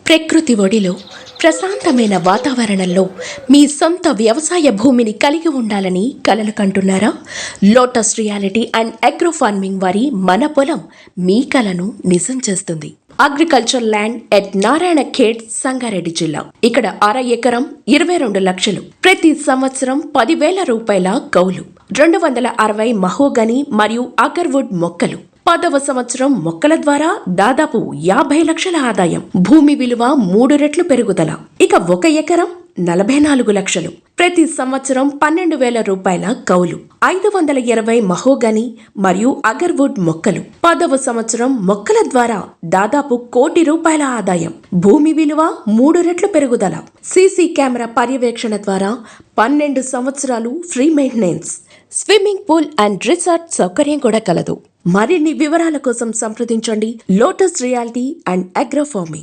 ప్రకృతి ఒడిలో ప్రశాంతమైన వాతావరణంలో మీ సొంత వ్యవసాయ భూమిని కలిగి ఉండాలని కలలు కంటున్నారా? Lotus reality and agro farming వారి మన పొలం మీ కలను నిజం చేస్తుంది. Agriculture land at Narayankhed, Sangareddy జిల్లా. ఇక్కడ 1/2 ఎకరం 22 లక్షలు. ప్రతి సంవత్సరం 10,000 రూపాయల కౌలు. 260 మహోగని మరియు అగర్వుడ్ మొక్కలు. 10వ సంవత్సరం మొక్కల ద్వారా దాదాపు 50 లక్షల ఆదాయం. భూమి విలువ 3 రెట్లు పెరుగుదల. ఇక 1 ఎకరం 44 లక్షలు. ప్రతి సంవత్సరం 12,000 రూపాయల కౌలు. 520 మహోగని మరియు అగర్వుడ్ మొక్కలు. 10వ సంవత్సరం మొక్కల ద్వారా దాదాపు 1 కోటి రూపాయల ఆదాయం. భూమి విలువ 3 రెట్లు పెరుగుదల. సీసీ కెమెరా పర్యవేక్షణ ద్వారా 12 సంవత్సరాలు free maintenance. Swimming pool and resort సౌకర్యం కూడా కలదు. మరిన్ని వివరాల కోసం సంప్రదించండి lotus reality and agro farming.